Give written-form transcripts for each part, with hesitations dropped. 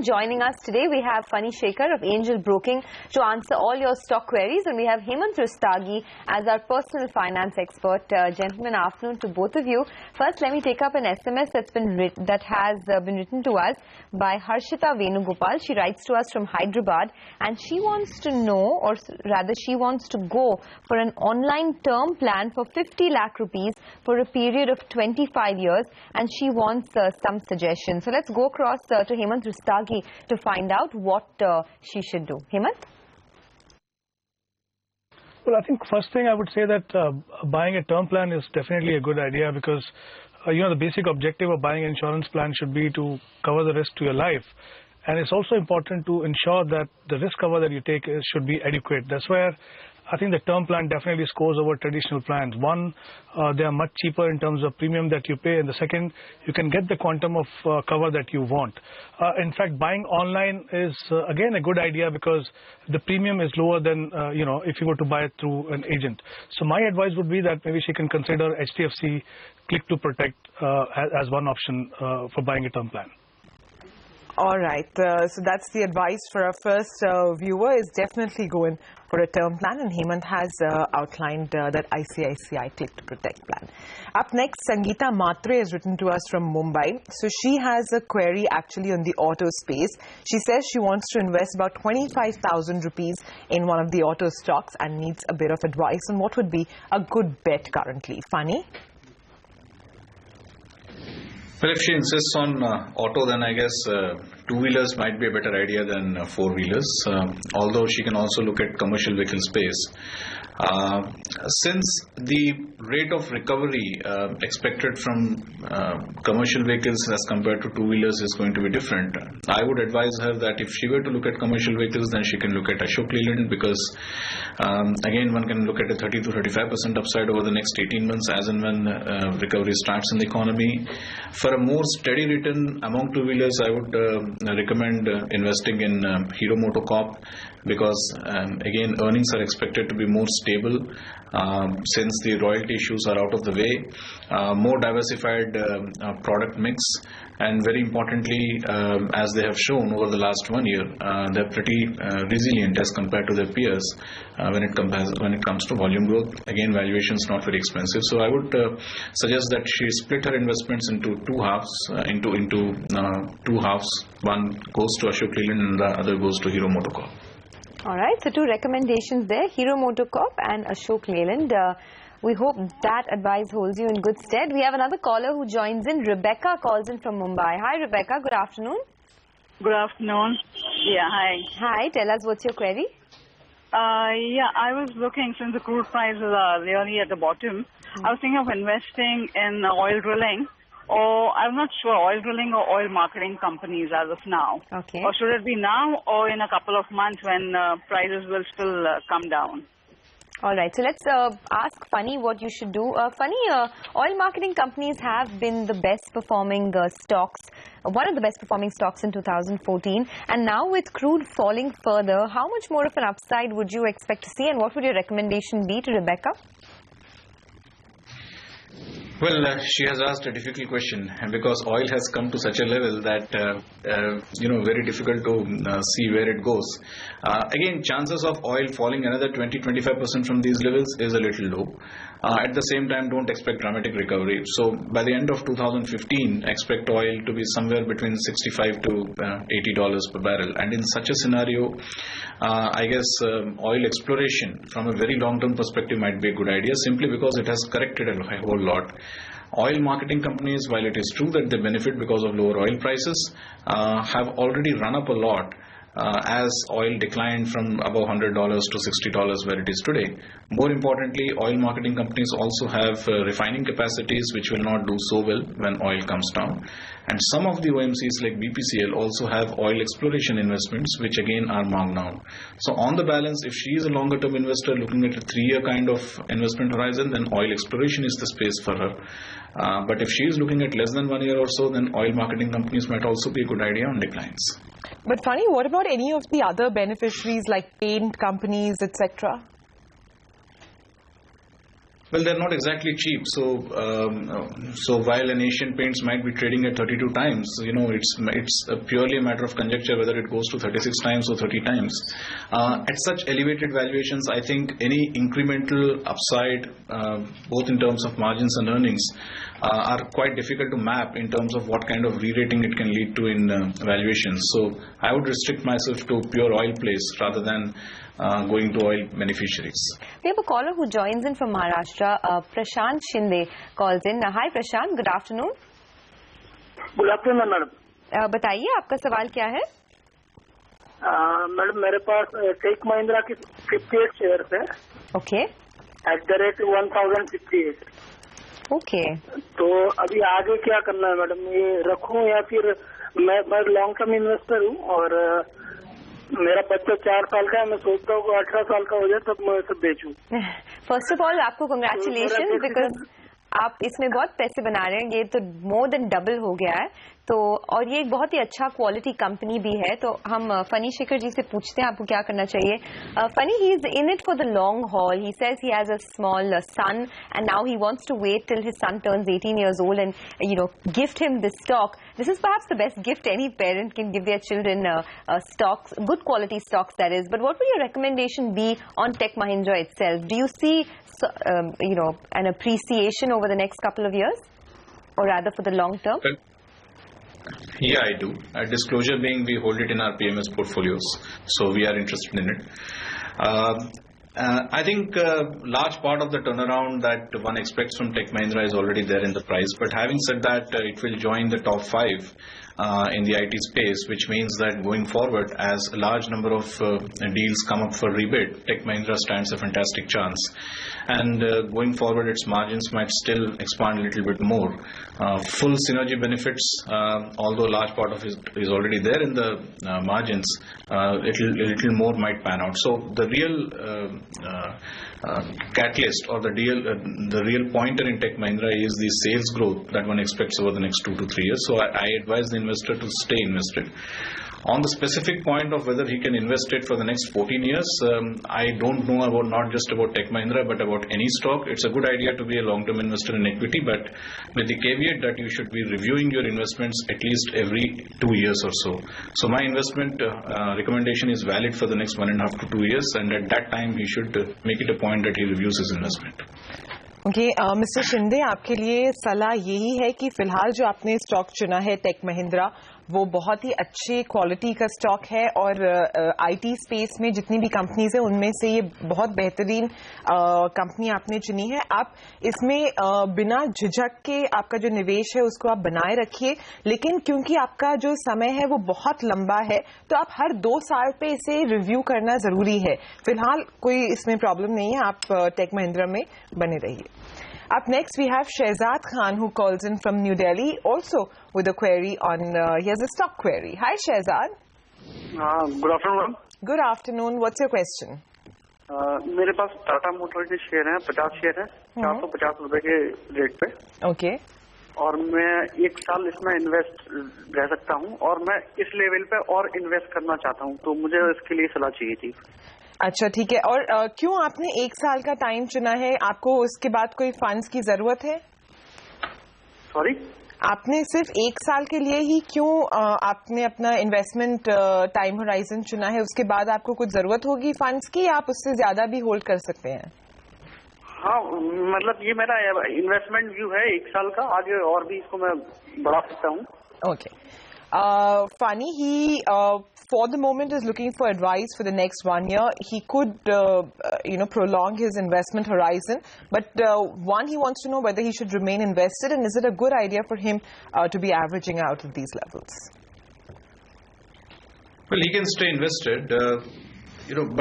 Joining us today, we have Funny Shekhar of Angel Broking to answer all your stock queries, and we have Hemant Rustagi as our personal finance expert. Gentlemen, afternoon to both of you. First, let me take up an SMS that has been written to us by Harshita Venugopal. She writes to us from Hyderabad, and she wants to know, or rather she wants to go for an online term plan for 50 lakh rupees for a period of 25 years, and she wants some suggestions. So let's go across to Hemant Rustagi to find out what she should do. Hemant? Well, I think first thing I would say that buying a term plan is definitely a good idea because the basic objective of buying an insurance plan should be to cover the risk to your life. And it's also important to ensure that the risk cover that you take should be adequate. That's where I think the term plan definitely scores over traditional plans. One, they are much cheaper in terms of premium that you pay, and the second, you can get the quantum of cover that you want. In fact, buying online is again a good idea because the premium is lower than if you were to buy it through an agent. So my advice would be that maybe she can consider HDFC Click to Protect as one option for buying a term plan. All right, so that's the advice for our first viewer, is definitely going for a term plan, and Hemant has outlined that ICICI Click to Protect plan. Up next, Sangeeta Matre has written to us from Mumbai. So she has a query actually on the auto space. She says she wants to invest about 25,000 rupees in one of the auto stocks and needs a bit of advice on what would be a good bet currently. Funny? Well, if she insists on auto, then I guess two-wheelers might be a better idea than four-wheelers, although she can also look at commercial vehicle space. Since the rate of recovery expected from commercial vehicles as compared to two-wheelers is going to be different, I would advise her that if she were to look at commercial vehicles, then she can look at Ashok Leyland because, again, one can look at a 30 to 35% upside over the next 18 months as and when recovery starts in the economy. For a more steady return among two-wheelers, I would recommend investing in Hero MotoCorp because, again, earnings are expected to be more stable since the royalty issues are out of the way, more diversified product mix, and very importantly, as they have shown over the last 1 year, they're pretty resilient as compared to their peers when it comes to volume growth. Again, valuation is not very expensive, so I would suggest that she split her investments into two halves. One goes to Ashok Leyland and the other goes to Hero MotoCorp. All right, so two recommendations there, Hero MotoCorp and Ashok Leyland. We hope that advice holds you in good stead. We have another caller who joins in. Rebecca calls in from Mumbai. Hi, Rebecca. Good afternoon. Good afternoon. Yeah, hi. Hi, tell us what's your query? Yeah, I was looking, since the crude prices are really at the bottom, I was thinking of investing in oil drilling. Or I'm not sure, oil drilling or oil marketing companies as of now. Okay. Or should it be now or in a couple of months when prices will still come down? All right, so let's ask Funny what you should do. Funny, oil marketing companies have been the best performing stocks, one of the best performing stocks in 2014. And now with crude falling further, how much more of an upside would you expect to see, and what would your recommendation be to Rebecca? Well, she has asked a difficult question because oil has come to such a level that, very difficult to see where it goes. Again, chances of oil falling another 20-25% from these levels is a little low. At the same time, don't expect dramatic recovery. So by the end of 2015, expect oil to be somewhere between $65 to $80 per barrel. And in such a scenario, I guess oil exploration from a very long-term perspective might be a good idea simply because it has corrected a whole lot. Oil marketing companies, while it is true that they benefit because of lower oil prices, have already run up a lot as oil declined from above $100 to $60 where it is today. More importantly, oil marketing companies also have refining capacities which will not do so well when oil comes down. And some of the OMCs like BPCL also have oil exploration investments which again are marked down. So on the balance, if she is a longer term investor looking at a 3-year kind of investment horizon, then oil exploration is the space for her. But if she is looking at less than 1 year or so, then oil marketing companies might also be a good idea on declines. But Funny, what about any of the other beneficiaries like paint companies, etc.? Well, they're not exactly cheap. So while an Asian Paints might be trading at 32 times, it's purely a matter of conjecture whether it goes to 36 times or 30 times. At such elevated valuations, I think any incremental upside, both in terms of margins and earnings, are quite difficult to map in terms of what kind of re-rating it can lead to in valuations. So I would restrict myself to pure oil plays rather than going to oil beneficiaries. We have a caller who joins in from Maharashtra. Prashant Shinde calls in. Hi Prashant, good afternoon. Good afternoon madam. बताइए आपका सवाल क्या है? Madam मेरे पास take Mahindra की 58 shares है. Okay. At the rate 1058. Okay. तो अभी आगे क्या करना है मैडम? ये रखूं या फिर मैं लॉन्ग टर्म इन्वेस्टर हूँ और मेरा बच्चा 4 साल का है. मैं सोचता हूँ 18 साल का हो जाए तब मैं सब बेचूं. फर्स्ट ऑफ ऑल आपको कंग्रेचुलेशन बिकॉज आप इसमें बहुत पैसे बना रहे हैं. ये तो मोर देन डबल हो गया है. तो और ये एक बहुत ही अच्छा क्वालिटी कंपनी भी है. तो हम फनी शेखर जी से पूछते हैं आपको क्या करना चाहिए. Funny, he is in it for the long haul. He says he has a small son and now he wants to wait till his son turns 18 years old and gift him this stock. This is perhaps the best gift any parent can give their children, stocks, good quality stocks that is. But what would your recommendation be on Tech Mahindra itself? Do you see an appreciation over the next couple of years, or rather for the long term? Yeah, I do. Disclosure being, we hold it in our PMS portfolios, so we are interested in it. I think large part of the turnaround that one expects from Tech Mahindra is already there in the price. But having said that, it will join the top 5 in the IT space, which means that going forward, as a large number of deals come up for rebid, Tech Mahindra stands a fantastic chance. And going forward, its margins might still expand a little bit more. Full synergy benefits, although a large part of it is already there in the margins, a little more might pan out. So the real catalyst or the real pointer in Tech Mahindra is the sales growth that one expects over the next 2 to 3 years. So I advise the investor to stay invested. On the specific point of whether he can invest it for the next 14 years, I don't know about not just about Tech Mahindra but about any stock. It's a good idea to be a long-term investor in equity, but with the caveat that you should be reviewing your investments at least every 2 years or so. So my investment recommendation is valid for the next 1.5 to 2 years, and at that time he should make it a point that he reviews his investment. Okay, Mr. Shinde, आपके लिए सलाह यही है कि फिलहाल जो आपने stock चुना है टेक महिंद्रा, वो बहुत ही अच्छे क्वालिटी का स्टॉक है और आईटी स्पेस में जितनी भी कंपनीज है उनमें से ये बहुत बेहतरीन कंपनी आपने चुनी है. आप इसमें बिना झिझक के आपका जो निवेश है उसको आप बनाए रखिए, लेकिन क्योंकि आपका जो समय है वो बहुत लंबा है तो आप हर 2 साल पे इसे रिव्यू करना जरूरी है. फिलहाल कोई इसमें प्रॉब्लम नहीं है, आप टेक महिंद्रा में बने रहिए. Up next, we have Shehzad Khan, who calls in from New Delhi, also with a query on, he has a stock query. Hi, Shehzad. Good afternoon. Good afternoon. What's your question? मेरे पास Tata motor के share हैं, 50 share हैं, 450 रुपए के rate पे. Okay. और मैं 1 साल इसमें इन्वेस्ट रह सकता हूँ और मैं इस लेवल पे और इन्वेस्ट करना चाहता हूँ, तो मुझे इसके लिए सलाह चाहिए थी. अच्छा, ठीक है. और क्यों आपने 1 साल का टाइम चुना है? आपको उसके बाद कोई फंड्स की जरूरत है? सॉरी, आपने सिर्फ 1 साल के लिए ही क्यों आपने अपना इन्वेस्टमेंट टाइम होराइजन चुना है? उसके बाद आपको कुछ जरूरत होगी फंड्स की, या आप उससे ज्यादा भी होल्ड कर सकते हैं? हाँ, मतलब ये मेरा इन्वेस्टमेंट व्यू है 1 साल का. आगे और भी इसको मैं बढ़ा सकता हूँ. Okay. Funny, he for the moment is looking for advice for the next 1 year. He could prolong his investment horizon, but one, he wants to know whether he should remain invested, and is it a good idea for him to be averaging out at these levels? Well, he can stay invested,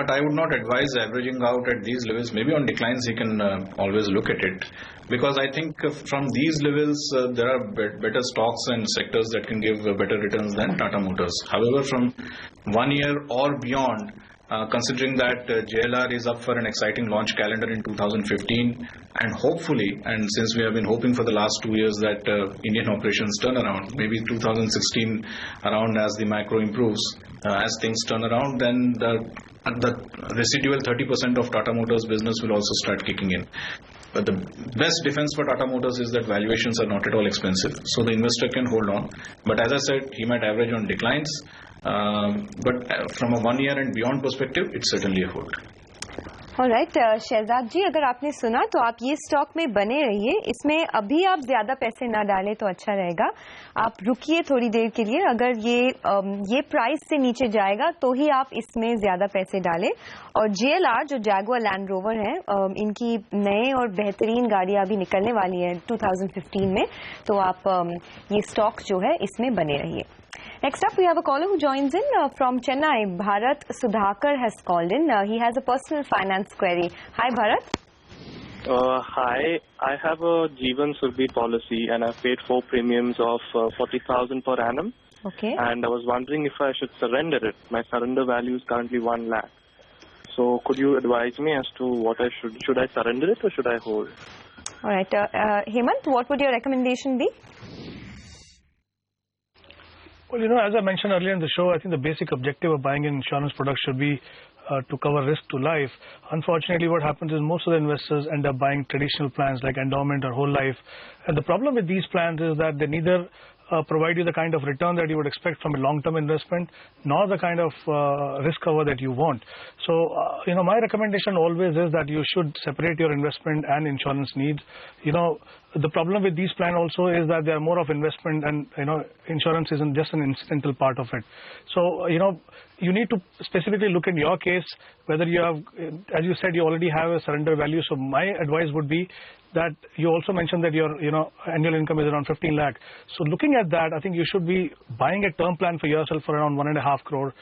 but I would not advise averaging out at these levels. Maybe on declines he can always look at it, because I think from these levels there are better stocks and sectors that can give better returns than Tata Motors. However, from 1 year or beyond, considering that JLR is up for an exciting launch calendar in 2015, and hopefully, and since we have been hoping for the last 2 years that Indian operations turn around, maybe 2016 around, as the macro improves, as things turn around, then the residual 30% of Tata Motors business will also start kicking in. the best defense for Tata Motors is that valuations are not at all expensive, so the investor can hold on. But as I said, he might average on declines, but from a 1 year and beyond perspective, it's certainly a hold. Alright Shahzad ji, अगर आपने सुना तो आप ये stock में बने रहिए, इसमें अभी आप ज्यादा पैसे ना डालें तो अच्छा रहेगा, आप रुकिए थोड़ी देर के लिए, अगर ये प्राइस से नीचे जाएगा तो ही आप इसमें ज्यादा पैसे डालें। और JLR जो जैगुआर लैंड रोवर है, इनकी नए और बेहतरीन गाड़ियां अभी निकलने वाली है 2015 में, तो आप ये स्टॉक जो है इसमें बने रहिए। Next up, we have a caller who joins in from Chennai. Bharat Sudhakar has called in. He has a personal finance query. Hi, Bharat. Hi. I have a Jeevan Surbhi policy and I've paid 4 premiums of 40,000 per annum. Okay. And I was wondering if I should surrender it. My surrender value is currently 1 lakh. So could you advise me as to what I should I surrender it or should I hold? All right. Hemant, what would your recommendation be? Well, as I mentioned earlier in the show, I think the basic objective of buying an insurance product should be to cover risk to life. Unfortunately, what happens is most of the investors end up buying traditional plans like endowment or whole life. And the problem with these plans is that they neither provide you the kind of return that you would expect from a long-term investment, nor the kind of risk cover that you want. So, my recommendation always is that you should separate your investment and insurance needs. The problem with these plans also is that they are more of investment, and insurance isn't just an incidental part of it. So, you need to specifically look in your case whether you have, as you said, you already have a surrender value. So my advice would be that you also mentioned that your annual income is around 15 lakh. So looking at that, I think you should be buying a term plan for yourself for around 1.5 crore.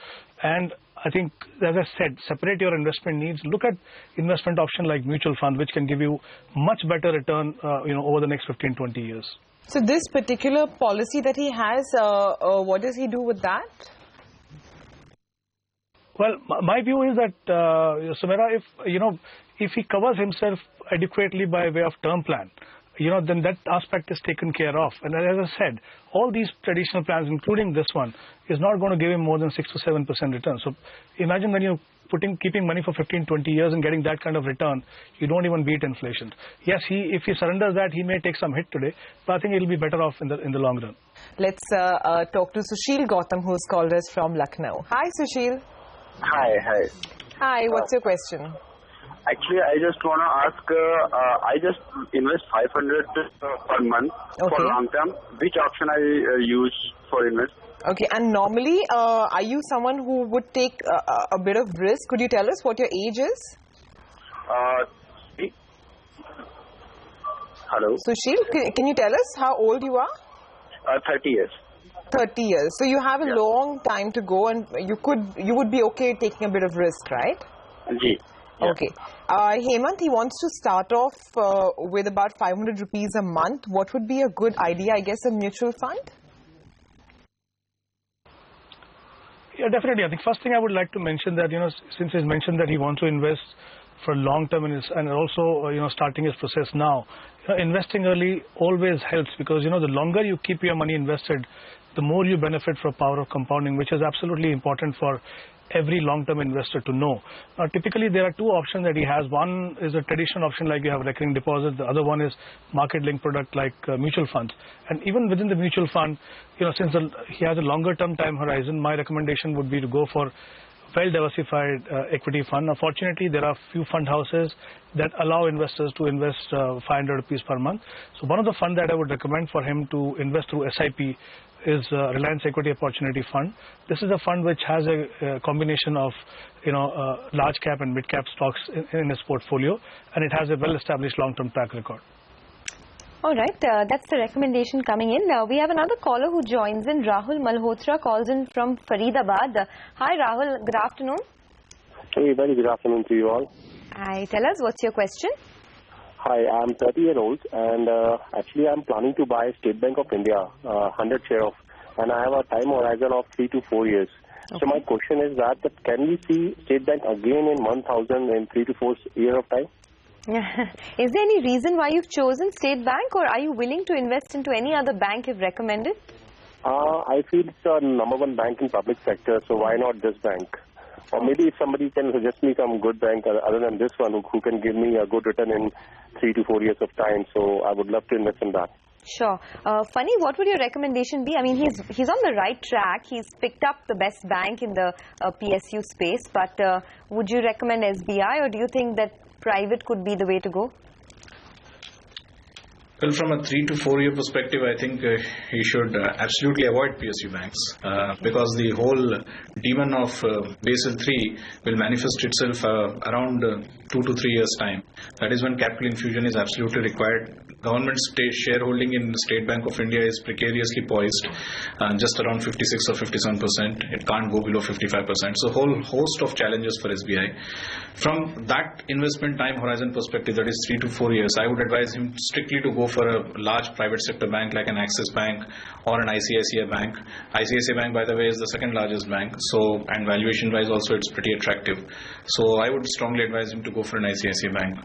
And I think, as I said, separate your investment needs. Look at investment option like mutual fund, which can give you much better return, over the next 15-20 years. So this particular policy that he has, what does he do with that? Well, my view is that, Sumera, if he covers himself adequately by way of term plan, then that aspect is taken care of. And as I said, all these traditional plans, including this one, is not going to give him more than 6 to 7% return. So imagine when you're keeping money for 15-20 years and getting that kind of return, you don't even beat inflation. Yes, if he surrenders that, he may take some hit today, but I think he'll be better off in the long run. Let's talk to Sushil Gautam, who's called us from Lucknow. Hi, Sushil. Hi. Hi, what's your question? Actually, I just want to ask, I just invest 500 per month for long term. Which option I use for invest? Okay, and normally, are you someone who would take a bit of risk? Could you tell us what your age is? Hello? Sushil, can you tell us how old you are? 30 years. 30 years. So you have a long time to go, and you would be okay taking a bit of risk, right? Ji. Yeah. Okay. Hemant, he wants to start off with about 500 rupees a month. What would be a good idea? I guess a mutual fund? Yeah, definitely. I think first thing I would like to mention that, since he's mentioned that he wants to invest for long term and also, starting his process now, investing early always helps because, the longer you keep your money invested, the more you benefit from power of compounding, which is absolutely important for every long-term investor to know. Now, typically, there are two options that he has. One is a traditional option like you have recurring deposit. The other one is market-linked product like mutual funds. And even within the mutual fund, since he has a longer-term time horizon, my recommendation would be to go for well-diversified equity fund. Unfortunately, there are few fund houses that allow investors to invest 500 rupees per month. So one of the funds that I would recommend for him to invest through SIP is Reliance Equity Opportunity Fund. This is a fund which has a combination of large cap and mid cap stocks in its portfolio, and it has a well-established long-term track record. All right, that's the recommendation coming in. We have another caller who joins in. Rahul Malhotra calls in from Faridabad. Hi, Rahul. Good afternoon. Hey, very good afternoon to you all. Hi, tell us, what's your question? Hi, I'm 30-year-old and actually I'm planning to buy State Bank of India 100 share of, and I have a time horizon of 3 to 4 years. Okay. So my question is that can we see State Bank again in 1,000 in 3 to 4 years of time? Is there any reason why you've chosen State Bank, or are you willing to invest into any other bank you've recommended? I feel it's a #1 bank in public sector, so why not this bank? Or maybe if somebody can suggest me some good bank other than this one who can give me a good return in 3 to 4 years of time. So I would love to invest in that. Sure. Funny, what would your recommendation be? I mean, he's on the right track. He's picked up the best bank in the PSU space. But would you recommend SBI, or do you think that private could be the way to go? Well, from a 3 to 4 year perspective, I think he should absolutely avoid PSU banks because the whole demon of Basel III will manifest itself around 2 to 3 years' time. That is when capital infusion is absolutely required. Government shareholding in the State Bank of India is precariously poised, just around 56 or 57%. It can't go below 55%. So, whole host of challenges for SBI. From that investment time horizon perspective, that is 3 to 4 years, I would advise him strictly to go for a large private sector bank like an Axis Bank or an ICICI Bank. ICICI Bank, by the way, is the second largest bank. So, and valuation wise also it's pretty attractive. So, I would strongly advise him to go for an ICICI Bank.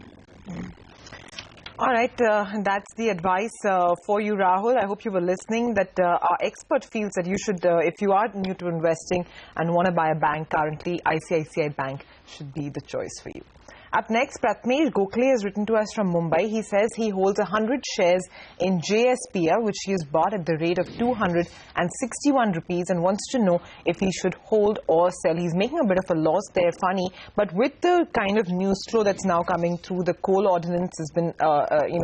All right, that's the advice for you, Rahul. I hope you were listening, that our expert feels that you should, if you are new to investing and want to buy a bank currently, ICICI Bank should be the choice for you. Up next, Pratmesh Gokhale has written to us from Mumbai. He says he holds 100 shares in JSPL, which he has bought at the rate of 261 rupees, and wants to know if he should hold or sell. He's making a bit of a loss there, funny. But with the kind of news flow that's now coming through, the coal ordinance has been,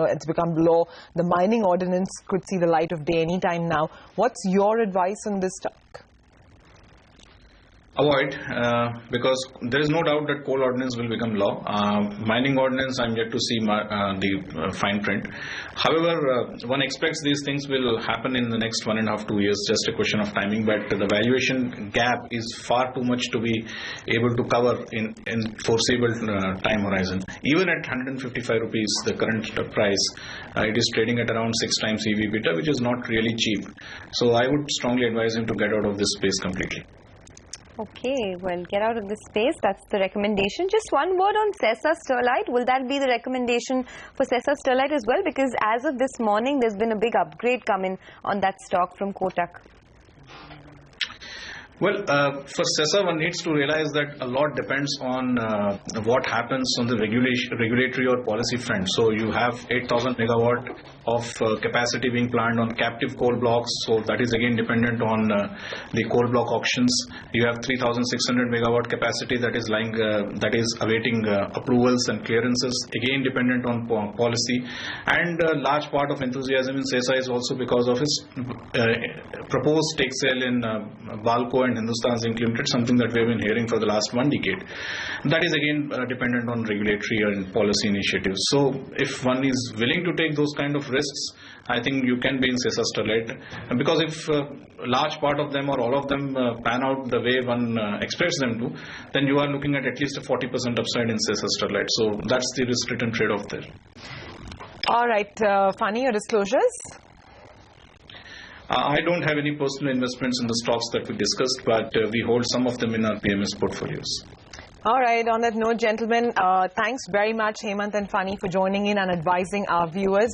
it's become law. The mining ordinance could see the light of day anytime now. What's your advice on this stock? Avoid, because there is no doubt that coal ordinance will become law. Mining ordinance, I'm yet to see the fine print. However, one expects these things will happen in the next 1.5 to 2 years, just a question of timing. But the valuation gap is far too much to be able to cover in foreseeable time horizon. Even at 155 rupees, the current price, it is trading at around 6 times EV/EBITDA, which is not really cheap. So I would strongly advise him to get out of this space completely. Okay, well, get out of this space. That's the recommendation. Just one word on Sesa Sterlite. Will that be the recommendation for Sesa Sterlite as well? Because as of this morning, there's been a big upgrade coming on that stock from Kotak. Well, for Sesa, one needs to realize that a lot depends on what happens on the regulatory or policy front. So you have 8,000 megawatt of capacity being planned on captive coal blocks. So that is again dependent on the coal block auctions. You have 3,600 megawatt capacity that is lying, that is awaiting approvals and clearances. Again dependent on policy. And a large part of enthusiasm in Sesa is also because of its proposed stake sale in Balco and Hindustan Zinc Limited, something that we have been hearing for the last 1 decade. That is again dependent on regulatory and policy initiatives. So if one is willing to take those kind of risks, I think you can be in Sesa Sterlite, because if a large part of them or all of them pan out the way one expects them to, then you are looking at least a 40% upside in Sesa Sterlite. So that's the risk return trade-off there. All right, Fani, your disclosures? I don't have any personal investments in the stocks that we discussed, but we hold some of them in our PMS portfolios. All right, on that note, gentlemen, thanks very much, Hemant and Fani, for joining in and advising our viewers.